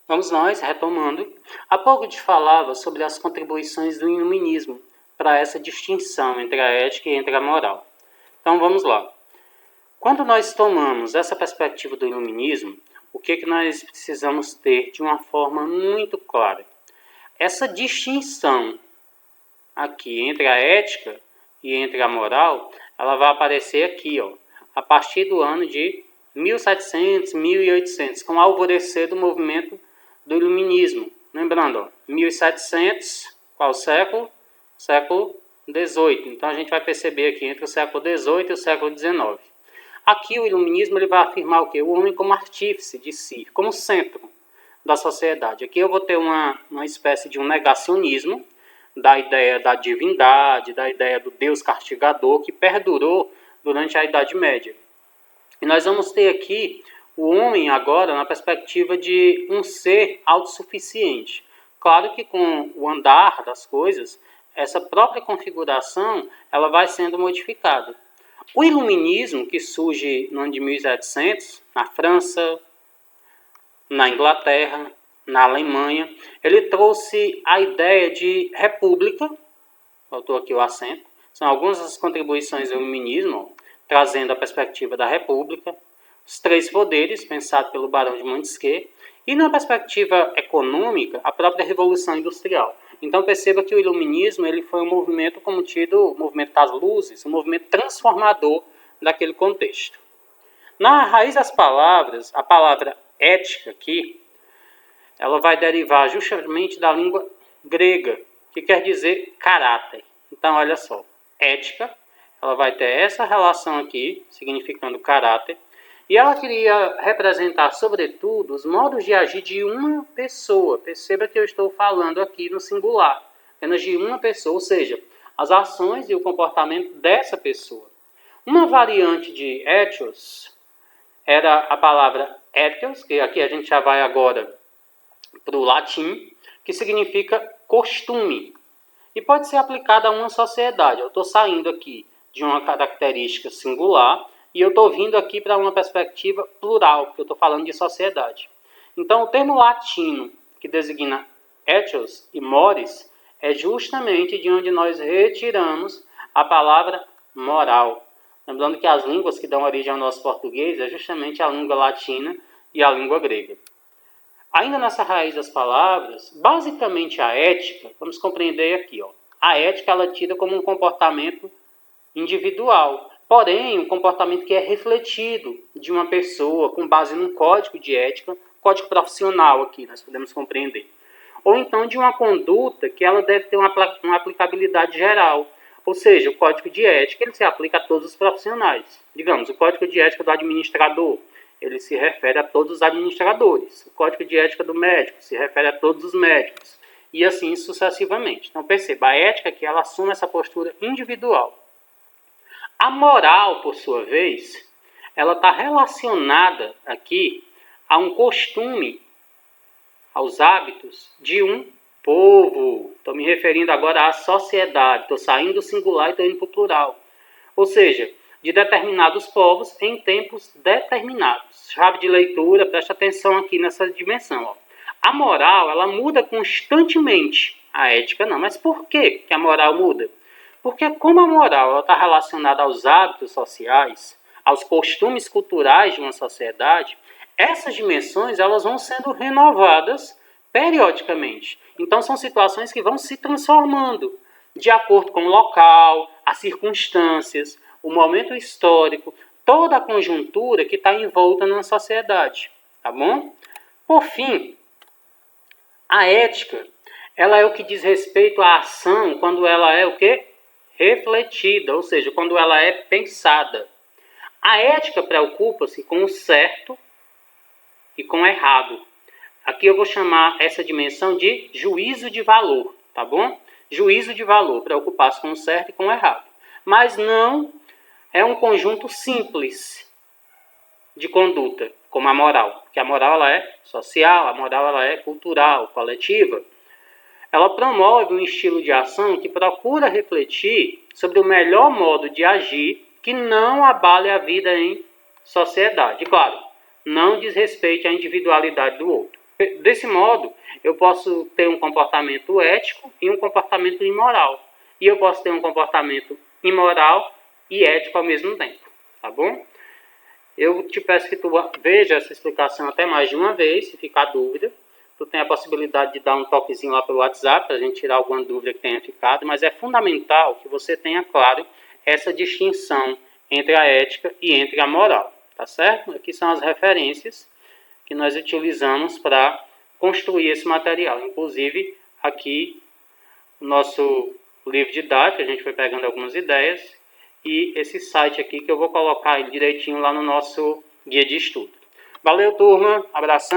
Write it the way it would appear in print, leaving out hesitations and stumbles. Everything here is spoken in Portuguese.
Vamos nós, retomando. Há pouco te falava sobre as contribuições do iluminismo para essa distinção entre a ética e entre a moral. Então vamos lá. Quando nós tomamos essa perspectiva do iluminismo, o que nós precisamos ter de uma forma muito clara? Essa distinção aqui entre a ética e entre a moral, ela vai aparecer aqui, a partir do ano de 1700, 1800, com o alvorecer do movimento do iluminismo. Lembrando, 1700, qual século? Século XVIII. Então a gente vai perceber aqui entre o século XVIII e o século XIX. Aqui o iluminismo ele vai afirmar o quê? O homem como artífice de si, como centro da sociedade. Aqui eu vou ter uma espécie de um negacionismo da ideia da divindade, da ideia do Deus castigador que perdurou durante a Idade Média. E nós vamos ter aqui o homem agora na perspectiva de um ser autossuficiente. Claro que com o andar das coisas, essa própria configuração ela vai sendo modificada. O iluminismo, que surge no ano de 1700, na França, na Inglaterra, na Alemanha, ele trouxe a ideia de república, faltou aqui o acento, são algumas das contribuições do iluminismo, trazendo a perspectiva da república, os três poderes, pensado pelo Barão de Montesquieu, e na perspectiva econômica, a própria Revolução Industrial. Então perceba que o iluminismo ele foi um movimento como tido, o movimento das luzes, um movimento transformador daquele contexto. Na raiz das palavras, a palavra ética aqui, ela vai derivar justamente da língua grega, que quer dizer caráter. Então olha só, ética, ela vai ter essa relação aqui, significando caráter, e ela queria representar, sobretudo, os modos de agir de uma pessoa. Perceba que eu estou falando aqui no singular, apenas de uma pessoa, ou seja, as ações e o comportamento dessa pessoa. Uma variante de ethos era a palavra ethos, que aqui a gente já vai agora para o latim, que significa costume. E pode ser aplicada a uma sociedade. Eu estou saindo aqui de uma característica singular e eu estou vindo aqui para uma perspectiva plural, porque eu estou falando de sociedade. Então, o termo latino, que designa ethos e mores, é justamente de onde nós retiramos a palavra moral. Lembrando que as línguas que dão origem ao nosso português é justamente a língua latina e a língua grega. Ainda nessa raiz das palavras, basicamente a ética, vamos compreender aqui, a ética ela é tida como um comportamento individual, porém um comportamento que é refletido de uma pessoa com base num código de ética, código profissional aqui, nós podemos compreender. Ou então de uma conduta que ela deve ter uma aplicabilidade geral, ou seja, o código de ética ele se aplica a todos os profissionais. Digamos, o código de ética do administrador, ele se refere a todos os administradores. O código de ética do médico se refere a todos os médicos. E assim sucessivamente. Então perceba, a ética que ela assume essa postura individual. A moral, por sua vez, ela está relacionada aqui a um costume, aos hábitos de um povo. Estou me referindo agora à sociedade. Estou saindo do singular e estou indo para o plural. Ou seja, de determinados povos em tempos determinados. Chave de leitura, preste atenção aqui nessa dimensão. A moral, ela muda constantemente. A ética não. Mas por que a moral muda? Porque como a moral está relacionada aos hábitos sociais, aos costumes culturais de uma sociedade, essas dimensões elas vão sendo renovadas periodicamente. Então são situações que vão se transformando de acordo com o local, as circunstâncias, o momento histórico, toda a conjuntura que está envolta numa sociedade, tá bom? Por fim, a ética, ela é o que diz respeito à ação quando ela é o quê? Refletida, ou seja, quando ela é pensada. A ética preocupa-se com o certo e com o errado. Aqui eu vou chamar essa dimensão de juízo de valor, tá bom? Juízo de valor, preocupar-se com o certo e com o errado. Mas não é um conjunto simples de conduta, como a moral. Porque a moral ela é social, a moral ela é cultural, coletiva. Ela promove um estilo de ação que procura refletir sobre o melhor modo de agir que não abale a vida em sociedade. Claro, não desrespeite a individualidade do outro. Desse modo, eu posso ter um comportamento ético e um comportamento imoral. E eu posso ter um comportamento imoral e ético ao mesmo tempo, tá bom? Eu te peço que tu veja essa explicação até mais de uma vez, se ficar dúvida. Tu tem a possibilidade de dar um toquezinho lá pelo WhatsApp para a gente tirar alguma dúvida que tenha ficado, mas é fundamental que você tenha claro essa distinção entre a ética e entre a moral, tá certo? Aqui são as referências que nós utilizamos para construir esse material. Inclusive, aqui, o nosso livro didático, a gente foi pegando algumas ideias, e esse site aqui que eu vou colocar ele direitinho lá no nosso guia de estudo. Valeu, turma. Abração.